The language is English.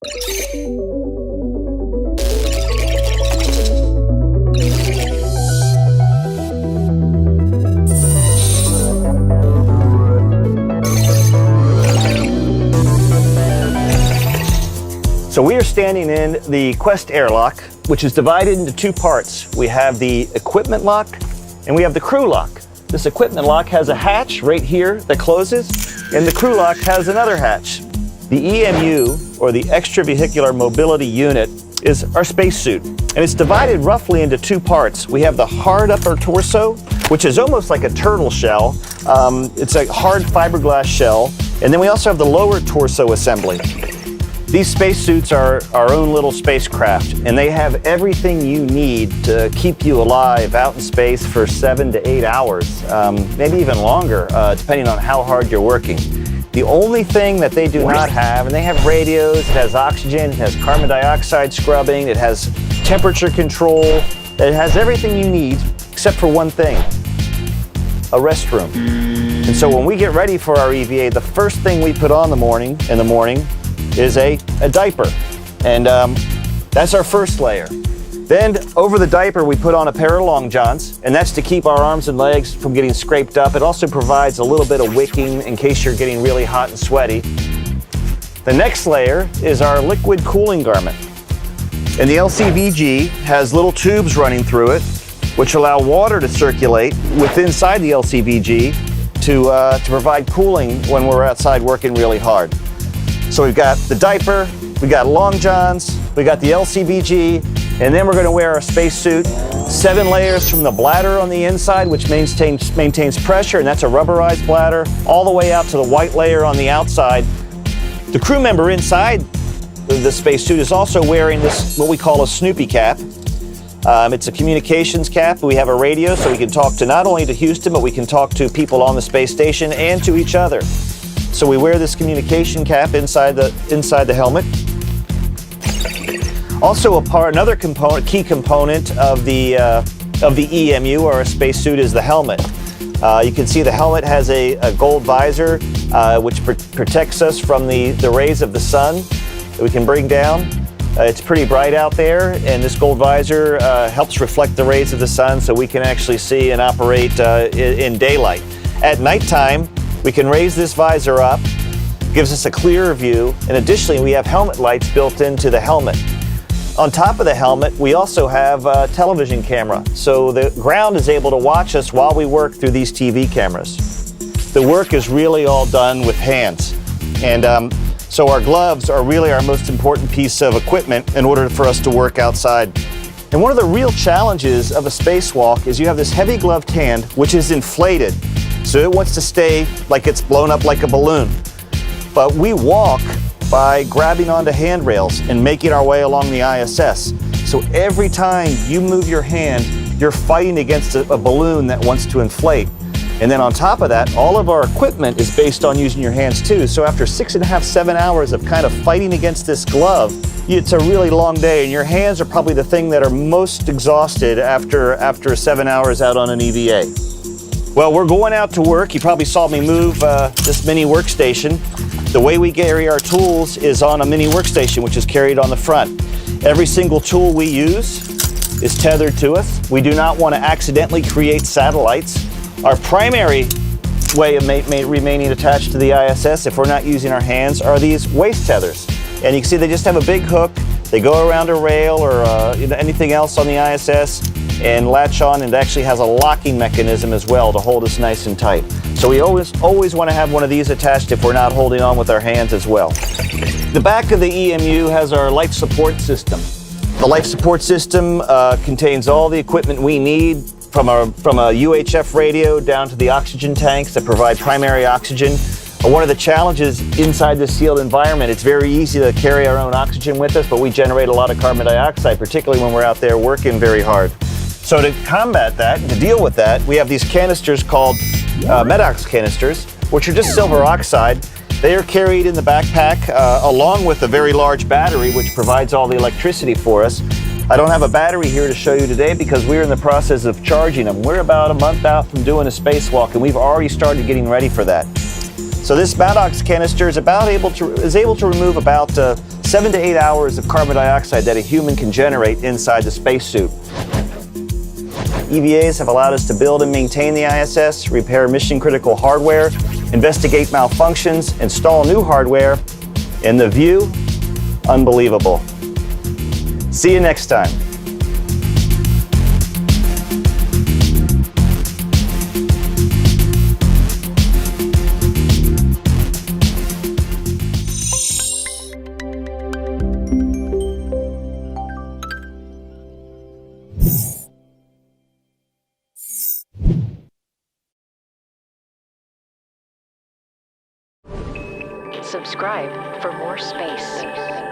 So we are standing in the Quest airlock, which is divided into two parts. We have the equipment lock and we have the crew lock. This equipment lock has a hatch right here that closes, and the crew lock has another hatch. The EMU, or the Extravehicular Mobility Unit, is our spacesuit, and it's divided roughly into two parts. We have the hard upper torso, which is almost like a turtle shell. It's a hard fiberglass shell, and then we also have the lower torso assembly. These spacesuits are our own little spacecraft, and they have everything you need to keep you alive out in space for 7 to 8 hours, maybe even longer, depending on how hard you're working. The only thing that they do not have, and they have radios, it has oxygen, it has carbon dioxide scrubbing, it has temperature control, it has everything you need except for one thing, a restroom. And so when we get ready for our EVA, the first thing we put on in the morning is a diaper, and that's our first layer. Then over the diaper we put on a pair of long johns, and that's to keep our arms and legs from getting scraped up. It also provides a little bit of wicking in case you're getting really hot and sweaty. The next layer is our liquid cooling garment, and the LCVG has little tubes running through it which allow water to circulate inside the LCVG to provide cooling when we're outside working really hard. So we've got the diaper, we got long johns, we got the LCVG, and then we're going to wear our spacesuit. 7 layers from the bladder on the inside, which maintains pressure, and that's a rubberized bladder, all the way out to the white layer on the outside. The crew member inside the spacesuit is also wearing this, what we call a Snoopy cap. It's a communications cap. We have a radio, so we can talk to not only to Houston, but we can talk to people on the space station and to each other. So we wear this communication cap inside the helmet. Also another key component of the EMU, or a spacesuit, is the helmet. You can see the helmet has a gold visor which protects us from the rays of the sun that we can bring down. It's pretty bright out there, and this gold visor helps reflect the rays of the sun so we can actually see and operate in daylight. At nighttime, we can raise this visor up, gives us a clearer view, and additionally we have helmet lights built into the helmet. On top of the helmet, we also have a television camera, so the ground is able to watch us while we work through these TV cameras. The work is really all done with hands, and so our gloves are really our most important piece of equipment in order for us to work outside. And one of the real challenges of a spacewalk is you have this heavy gloved hand which is inflated, so it wants to stay like it's blown up like a balloon. But we walk by grabbing onto handrails and making our way along the ISS. So every time you move your hand, you're fighting against a balloon that wants to inflate. And then on top of that, all of our equipment is based on using your hands too. So after 6.5, 7 hours of kind of fighting against this glove, it's a really long day, and your hands are probably the thing that are most exhausted after 7 hours out on an EVA. Well, we're going out to work. You probably saw me move this mini workstation. The way we carry our tools is on a mini workstation, which is carried on the front. Every single tool we use is tethered to us. We do not want to accidentally create satellites. Our primary way of remaining attached to the ISS, if we're not using our hands, are these waist tethers. And you can see they just have a big hook. They go around a rail or anything else on the ISS and latch on, and it actually has a locking mechanism as well to hold us nice and tight. So we always want to have one of these attached if we're not holding on with our hands as well. The back of the EMU has our life support system. The life support system contains all the equipment we need, from a UHF radio down to the oxygen tanks that provide primary oxygen. One of the challenges inside this sealed environment, it's very easy to carry our own oxygen with us, but we generate a lot of carbon dioxide, particularly when we're out there working very hard. So to combat that, to deal with that, we have these canisters called Medox canisters, which are just silver oxide. They are carried in the backpack along with a very large battery, which provides all the electricity for us. I don't have a battery here to show you today because we're in the process of charging them. We're about a month out from doing a spacewalk, and we've already started getting ready for that. So this Medox canister is able to remove about 7 to 8 hours of carbon dioxide that a human can generate inside the spacesuit. EVAs have allowed us to build and maintain the ISS, repair mission-critical hardware, investigate malfunctions, install new hardware, and the view, unbelievable. See you next time. Subscribe for more space.